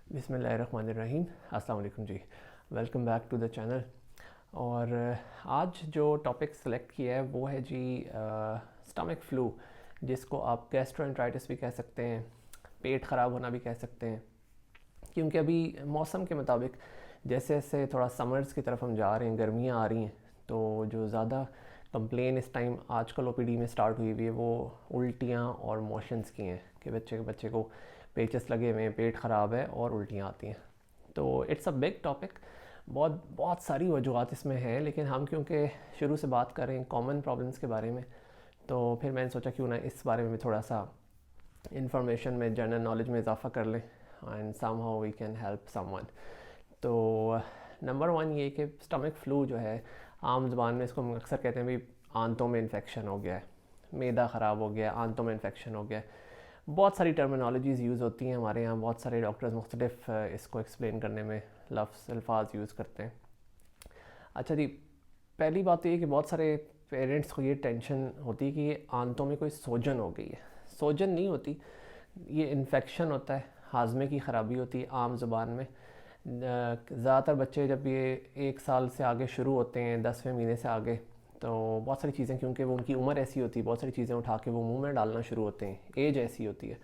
बिस्मिल्लाहिर्रहमानिर्रहीम। अस्सलाम वालेकुम जी। Welcome back to the channel. और आज जो टॉपिक सेलेक्ट किया है वो है जी स्टमक फ्लू, जिसको आप गैस्ट्रोएंटराइटिस भी कह सकते हैं, पेट ख़राब होना भी कह सकते हैं। क्योंकि अभी मौसम के मुताबिक जैसे जैसे थोड़ा समर्स की तरफ हम जा रहे हैं, गर्मियाँ आ रही हैं, तो जो ज़्यादा कंप्लेन इस टाइम आजकल ओपीडी में स्टार्ट हुई हुई है वो उल्टियाँ और मोशंस की हैं कि बच्चे को पेचस लगे हुए हैं, पेट ख़राब है और उल्टियाँ आती हैं। तो इट्स अ बिग टॉपिक, बहुत बहुत सारी वजूहत इसमें हैं, लेकिन हम क्योंकि शुरू से बात कर रहे हैं कॉमन प्रॉब्लम्स के बारे में, तो फिर मैंने सोचा क्यों ना इस बारे में भी थोड़ा सा इंफॉर्मेशन में, जनरल नॉलेज में इजाफा कर लें and somehow we can help someone. तो नंबर वन ये कि स्टमक फ्लू जो है, आम ज़बान में इसको हम अक्सर कहते हैं भी आंतों में इन्फेक्शन हो गया है, मैदा ख़राब हो गया, आंतों में इन्फेक्शन हो गया है। बहुत सारी टर्मिनोलॉजीज़ यूज़ होती हैं हमारे यहाँ, बहुत सारे डॉक्टर्स मुख्तलिफ इसको एक्सप्लेन करने में लफ्ज़ अल्फाज यूज़ करते हैं। अच्छा जी, पहली बात तो ये कि बहुत सारे पेरेंट्स को ये टेंशन होती है कि ये आंतों में कोई सोजन हो गई है। सोजन नहीं होती, ये इन्फेक्शन होता है, हाजमे की ख़राबी होती है आम ज़ुबान में। ज़्यादातर बच्चे जब ये 1 साल से आगे शुरू होते हैं, 10वें महीने से आगे, तो बहुत सारी चीज़ें, क्योंकि वो उनकी उम्र ऐसी होती है, बहुत सारी चीज़ें उठा के वो मुंह में डालना शुरू होते हैं, एज ऐसी होती है।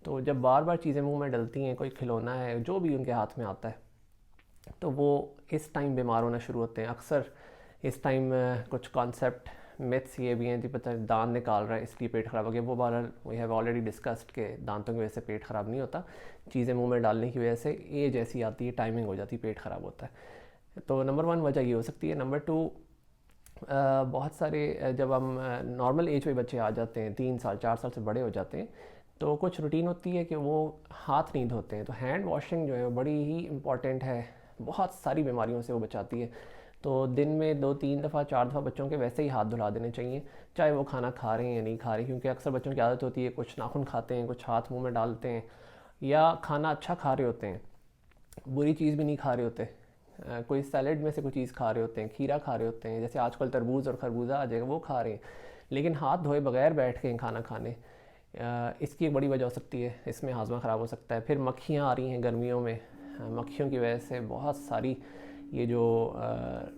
तो जब बार बार चीज़ें मुंह में डलती हैं, कोई खिलौना है जो भी उनके हाथ में आता है, तो वो इस टाइम बीमार होना शुरू होते हैं। अक्सर इस टाइम कुछ कॉन्सेप्ट मिथ्स ये भी हैं कि पता है दांत निकाल रहा है इसलिए पेट ख़राब हो गया, वो बहरहाल वी हैव ऑलरेडी डिस्कस्ड के दांतों की वजह से पेट ख़राब नहीं होता, चीज़ें मुंह में डालने की वजह से एज ऐसी आती है, टाइमिंग हो जाती है, पेट ख़राब होता है। तो नंबर वन वजह ये हो सकती है। नंबर टू, बहुत सारे जब हम नॉर्मल एज पे बच्चे आ जाते हैं, 3 साल 4 साल से बड़े हो जाते हैं, तो कुछ रूटीन होती है कि वो हाथ नहीं धोते हैं। तो हैंड वॉशिंग जो है वो बड़ी ही इम्पॉर्टेंट है, बहुत सारी बीमारियों से वो बचाती है। तो दिन में 2-3 दफ़ा 4 दफ़ा बच्चों के वैसे ही हाथ धुला देने चाहिए, चाहे वो खाना खा रहे हैं या नहीं खा रहे, क्योंकि अक्सर बच्चों की आदत होती है कुछ नाखून खाते हैं, कुछ हाथ मुंह में डालते हैं, या खाना अच्छा खा रहे होते हैं, बुरी चीज़ भी नहीं खा रहे होते, कोई सैलड में से कोई चीज़ खा रहे होते हैं, खीरा खा रहे होते हैं, जैसे आजकल तरबूज और खरबूजा आ जाएगा वो खा रहे हैं, लेकिन हाथ धोए बगैर बैठ के खाना खाने, इसकी एक बड़ी वजह हो सकती है, इसमें हाजमा ख़राब हो सकता है। फिर मक्खियाँ आ रही हैं गर्मियों में, मक्खियों की वजह से बहुत सारी ये जो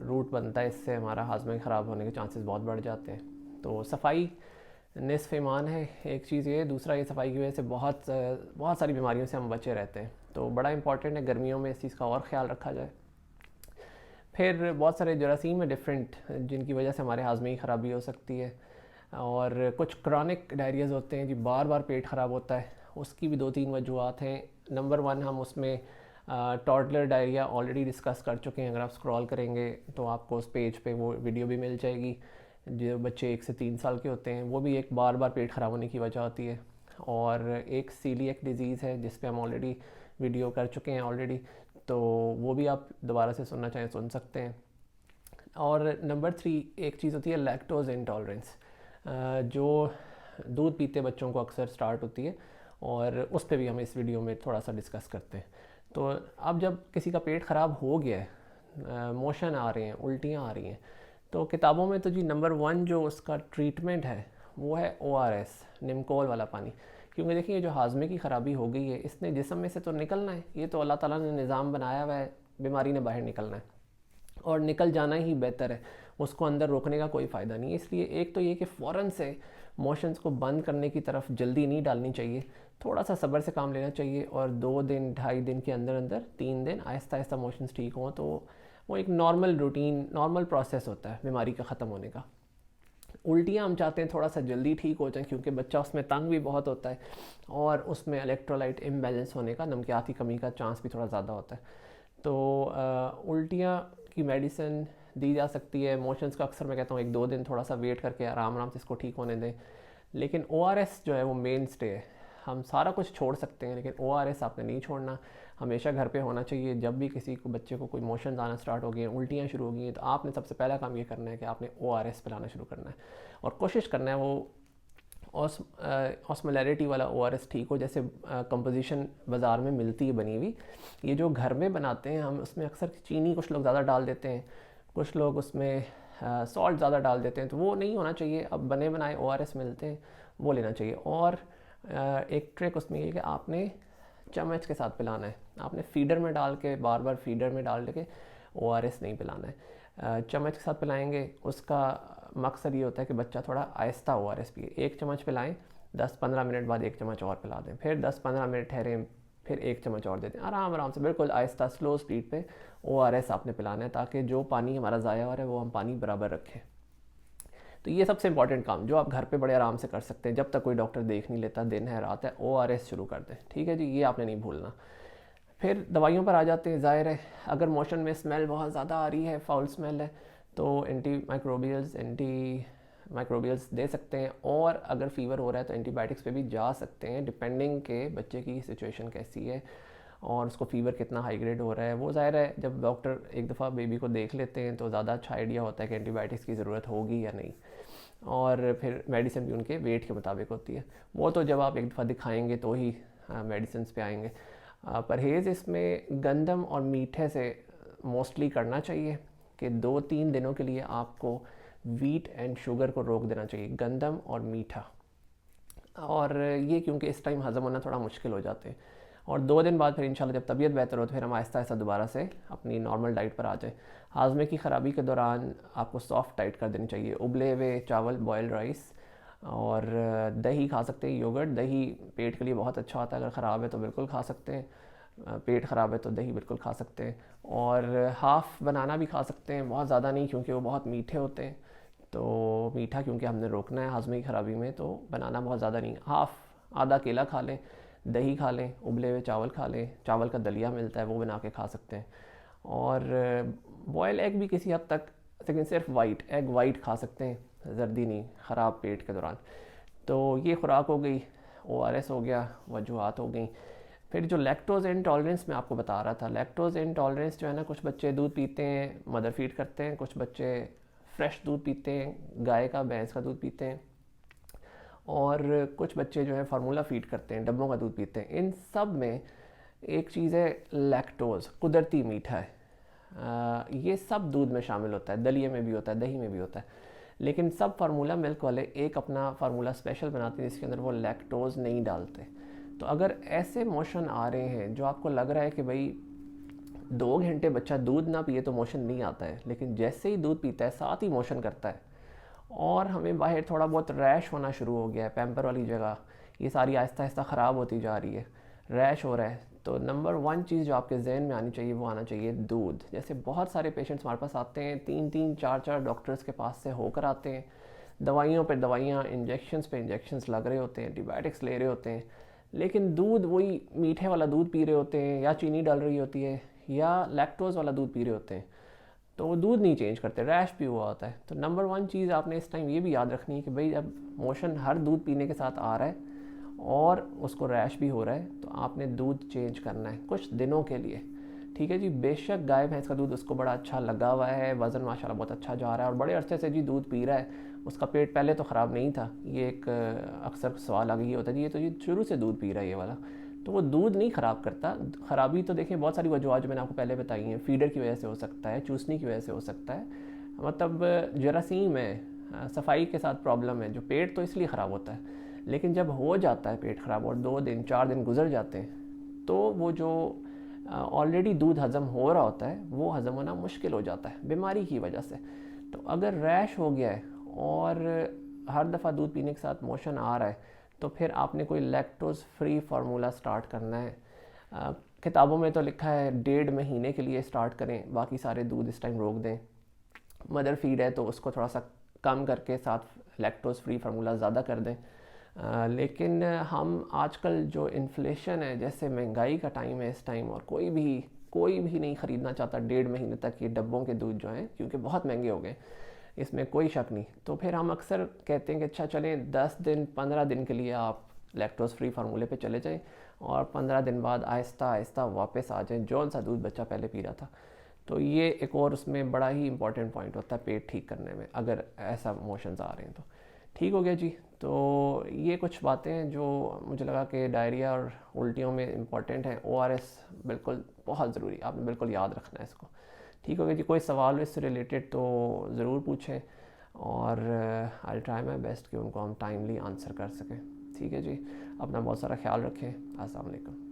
रूट बनता है, इससे हमारा हाजमा ख़राब होने के चांसेस बहुत बढ़ जाते हैं। तो सफाई निसफ़ ईमान है, एक चीज़ ये। दूसरा, ये सफाई की वजह से बहुत बहुत सारी बीमारियों से हम बचे रहते हैं, तो बड़ा इंपॉर्टेंट है गर्मियों में इस चीज़ का और ख्याल रखा जाए। फिर बहुत सारे जरासीम है डिफरेंट, जिनकी वजह से हमारे हाजमे की ख़राबी हो सकती है। और कुछ क्रॉनिक डायरियाज़ होते हैं जी, बार बार पेट ख़राब होता है, उसकी भी 2-3 वजूहत हैं। नंबर वन, हम उसमें टॉडलर डायरिया ऑलरेडी डिस्कस कर चुके हैं, अगर आप स्क्रॉल करेंगे तो आपको उस पेज पे वो वीडियो भी मिल जाएगी। जो बच्चे 1 से 3 साल के होते हैं, वो भी एक बार बार पेट ख़राब होने की वजह होती है। और एक सीलिएक डिज़ीज़ है जिस पे हम ऑलरेडी वीडियो कर चुके हैं ऑलरेडी, तो वो भी आप दोबारा से सुनना चाहें सुन सकते हैं। और नंबर 3 एक चीज़ होती है लैक्टोज इंटॉलरेंस, जो दूध पीते बच्चों को अक्सर स्टार्ट होती है, और उस पर भी हम इस वीडियो में थोड़ा सा डिस्कस करते हैं। तो अब जब किसी का पेट ख़राब हो गया है, मोशन आ रहे हैं, उल्टियाँ आ रही हैं, तो किताबों में तो जी नंबर वन जो उसका ट्रीटमेंट है वो है ORS, निमकोल वाला पानी। क्योंकि देखिए जो हाजमे की ख़राबी हो गई है, इसने जिस्म में से तो निकलना है, ये तो अल्लाह ताला ने निज़ाम बनाया हुआ है, बीमारी ने बाहर निकलना है और निकल जाना ही बेहतर है, उसको अंदर रोकने का कोई फ़ायदा नहीं है। इसलिए एक तो ये कि फ़ौरन से मोशंस को बंद करने की तरफ जल्दी नहीं डालनी चाहिए, थोड़ा सा सब्र से काम लेना चाहिए, और 2 दिन 2.5 दिन के अंदर अंदर 3 दिन आहिस्ता आहिस्ता मोशंस ठीक हों, तो वो एक नॉर्मल रूटीन, नॉर्मल प्रोसेस होता है बीमारी का ख़त्म होने का। उल्टियाँ हम चाहते हैं थोड़ा सा जल्दी ठीक हो जाए, क्योंकि बच्चा उसमें तंग भी बहुत होता है, और उसमें इलेक्ट्रोलाइट इम्बैलेंस होने का, नमकियात की कमी का चांस भी थोड़ा ज़्यादा होता है। तो उल्टियाँ की मेडिसिन दी जा सकती है। मोशंस का अक्सर मैं कहता हूँ 1-2 दिन थोड़ा सा वेट करके आराम आराम से इसको ठीक होने दें, लेकिन ORS जो है वो मेन स्टे है। हम सारा कुछ छोड़ सकते हैं, लेकिन ORS आपने नहीं छोड़ना, हमेशा घर पे होना चाहिए। जब भी किसी को, बच्चे को कोई मोशन आना स्टार्ट हो गए, उल्टियाँ शुरू हो गई हैं, तो आपने सबसे पहला काम ये करना है कि आपने ORS पिलाना शुरू करना है, और कोशिश करना है वो ऑस्मोलैरिटी वाला ORS ठीक हो, जैसे कंपोजिशन बाज़ार में मिलती है बनी हुई। ये जो घर में बनाते हैं हम, उसमें अक्सर चीनी कुछ लोग ज़्यादा डाल देते हैं, कुछ लोग उसमें सॉल्ट ज़्यादा डाल देते हैं, तो वो नहीं होना चाहिए। अब बने बनाए ORS मिलते हैं, वो लेना चाहिए। और एक ट्रिक उसमें ये कि आपने चम्मच के साथ पिलाना है। आपने फीडर में डाल के बार बार फीडर में डाल के ORS नहीं पिलाना है। चम्मच के साथ पिलाएंगे, उसका मकसद ये होता है कि बच्चा थोड़ा आहिस्ता ORS पिए। एक चम्मच पिलाएं, 10-15 मिनट बाद एक चम्मच और पिला दें, फिर 10-15 मिनट ठहरें, फिर एक चम्मच और दे दें। आराम आराम से बिल्कुल आहिस्ता स्लो स्पीड पे ORS आपने पिलाना है, ताकि जो पानी हमारा ज़ाया हो रहा है वो हम पानी बराबर रखें। तो ये सबसे इंपॉर्टेंट काम जो आप घर पे बड़े आराम से कर सकते हैं, जब तक कोई डॉक्टर देख नहीं लेता, दिन है रात है, ORS शुरू कर दें। ठीक है जी, ये आपने नहीं भूलना। फिर दवाइयों पर आ जाते हैं। ज़ाहिर है अगर मोशन में स्मेल बहुत ज़्यादा आ रही है, फाउल स्मेल है, तो एंटी माइक्रोबियल्स दे सकते हैं, और अगर फ़ीवर हो रहा है तो एंटीबायोटिक्स पे भी जा सकते हैं, डिपेंडिंग के बच्चे की सिचुएशन कैसी है और उसको फ़ीवर कितना हाई ग्रेड हो रहा है। वो ज़ाहिर है जब डॉक्टर एक दफ़ा बेबी को देख लेते हैं तो ज़्यादा अच्छा आइडिया होता है कि एंटीबायोटिक्स की ज़रूरत होगी या नहीं, और फिर मेडिसिन भी उनके वेट के मुताबिक होती है। वो तो जब आप एक दफ़ा दिखाएंगे तो ही मेडिसिन पे आएंगे। परहेज़ इसमें गंदम और मीठे से मोस्टली करना चाहिए कि 2-3 दिनों के लिए आपको वीट एंड शुगर को रोक देना चाहिए, गंदम और मीठा। और ये क्योंकि इस टाइम हज़म होना थोड़ा मुश्किल हो जाते हैं, और 2 दिन बाद फिर इंशाल्लाह जब तबीयत बेहतर हो तो फिर हम आहिस्ता आहिस्ता दोबारा से अपनी नॉर्मल डाइट पर आ जाएँ। हाजमे की ख़राबी के दौरान आपको सॉफ्ट डाइट कर देनी चाहिए, उबले हुए चावल, बॉयल राइस, और दही खा सकते हैं। योगर्ट, दही पेट के लिए बहुत अच्छा होता है, अगर ख़राब है तो बिल्कुल खा सकते हैं, पेट ख़राब है तो दही बिल्कुल खा सकते हैं। और हाफ़ बनाना भी खा सकते हैं, बहुत ज़्यादा नहीं क्योंकि वो बहुत मीठे होते हैं, तो मीठा क्योंकि हमने रोकना है हाजमे की ख़राबी में, तो बनाना बहुत ज़्यादा नहीं, हाफ़ आधा केला खा लें, दही खा लें, उबले हुए चावल खा लें, चावल का दलिया मिलता है वो बना के खा सकते हैं। और बॉयल एग भी किसी हद तक, लेकिन सिर्फ वाइट एग वाइट खा सकते हैं, जर्दी नहीं, ख़राब पेट के दौरान। तो ये खुराक हो गई, ORS हो गया, वजूहात हो गई। फिर जो लैक्टोज़ इंटॉलरेंस मैं आपको बता रहा था, लैक्टोज़ इंटॉलरेंस जो है ना, कुछ बच्चे दूध पीते हैं, मदर फीड करते हैं, कुछ बच्चे फ्रेश दूध पीते हैं, गाय का, भैंस का दूध पीते हैं, और कुछ बच्चे जो है फार्मूला फीड करते हैं, डब्बों का दूध पीते हैं। इन सब में एक चीज़ है लैक्टोज़, कुदरती मीठा है। ये सब दूध में शामिल होता है, दलिए में भी होता है, दही में भी होता है, लेकिन सब फार्मूला मिल्क वाले एक अपना फार्मूला स्पेशल बनाते हैं जिसके अंदर वो लैक्टोज़ नहीं डालते। तो अगर ऐसे मोशन आ रहे हैं जो आपको लग रहा है कि भाई 2 घंटे बच्चा दूध ना पिए तो मोशन नहीं आता है, लेकिन जैसे ही दूध पीता है साथ ही मोशन करता है, और हमें बाहर थोड़ा बहुत रैश होना शुरू हो गया है, पैम्पर वाली जगह ये सारी आहिस्ता आहिस्ता ख़राब होती जा रही है, रैश हो रहा है, तो नंबर 1 चीज़ जो आपके जहन में आनी चाहिए वो आना चाहिए दूध। जैसे बहुत सारे पेशेंट्स हमारे पास आते हैं, 3-3, 4-4 डॉक्टर्स के पास से होकर आते हैं, दवाइयों पे दवाइयाँ, इंजेक्शंस पे इंजेक्शंस लग रहे होते हैं, एंटीबायोटिक्स ले रहे होते हैं, लेकिन दूध वही मीठे वाला दूध पी रहे होते हैं, या चीनी डाल रही होती है, या लैक्टोज़ वाला दूध पी रहे होते हैं, तो वो दूध नहीं चेंज करते, रैश भी हुआ होता है। तो नंबर 1 चीज़ आपने इस टाइम ये भी याद रखनी है कि भाई जब मोशन हर दूध पीने के साथ आ रहा है और उसको रैश भी हो रहा है, तो आपने दूध चेंज करना है कुछ दिनों के लिए। ठीक है जी, बेशक गाय भैंस का दूध उसको बड़ा अच्छा लगा हुआ है, वज़न माशाल्लाह बहुत अच्छा जा रहा है और बड़े अरसे से जी दूध पी रहा है, उसका पेट पहले तो ख़राब नहीं था। ये एक अक्सर सवाल आगे ये होता है जी, ये तो जी शुरू से दूध पी रहा है ये वाला, तो वो दूध नहीं ख़राब करता। ख़राबी तो देखिए बहुत सारी वजूहत जो मैंने आपको पहले बताई हैं, फीडर की वजह से हो सकता है, चूसने की वजह से हो सकता है, मतलब जरासीम है, सफाई के साथ प्रॉब्लम है, जो पेट तो इसलिए ख़राब होता है। लेकिन जब हो जाता है पेट ख़राब और 2 दिन 4 दिन गुजर जाते हैं, तो वो जो ऑलरेडी दूध हज़म हो रहा होता है वो हज़म होना मुश्किल हो जाता है बीमारी की वजह से। तो अगर रैश हो गया है और हर दफ़ा दूध पीने के साथ मोशन आ रहा है, तो फिर आपने कोई लैक्टोज़ फ्री फार्मूला स्टार्ट करना है। किताबों में तो लिखा है 1.5 महीने के लिए स्टार्ट करें, बाकी सारे दूध इस टाइम रोक दें। मदर फीड है तो उसको थोड़ा सा कम करके साथ लैक्टोज़ फ्री फार्मूला ज़्यादा कर दें। लेकिन हम आजकल जो इन्फ्लेशन है, जैसे महंगाई का टाइम है इस टाइम, और कोई भी नहीं ख़रीदना चाहता 1.5 महीने तक ये डब्बों के दूध जो हैं, क्योंकि बहुत महंगे हो गए, इसमें कोई शक नहीं। तो फिर हम अक्सर कहते हैं कि अच्छा चलें 10 दिन 15 दिन के लिए आप लैक्टोज़ फ्री फार्मूले पे चले जाएं, और 15 दिन बाद आहिस्ता आहिस्ता वापस आ जाएं जौन सा दूध बच्चा पहले पी रहा था। तो ये एक और उसमें बड़ा ही इंपॉर्टेंट पॉइंट होता है पेट ठीक करने में, अगर ऐसा मोशंस आ रहे हैं तो। ठीक हो गया जी। तो ये कुछ बातें हैं जो मुझे लगा कि डायरिया और उल्टियों में इम्पॉर्टेंट है। ORS बिल्कुल बहुत ज़रूरी, आपने बिल्कुल याद रखना है इसको। ठीक हो गया जी। कोई सवाल इससे रिलेटेड तो ज़रूर पूछें, और आई ट्राई माई बेस्ट कि उनको हम टाइमली आंसर कर सकें। ठीक है जी, अपना बहुत सारा ख्याल रखें। अस्सलाम वालेकुम।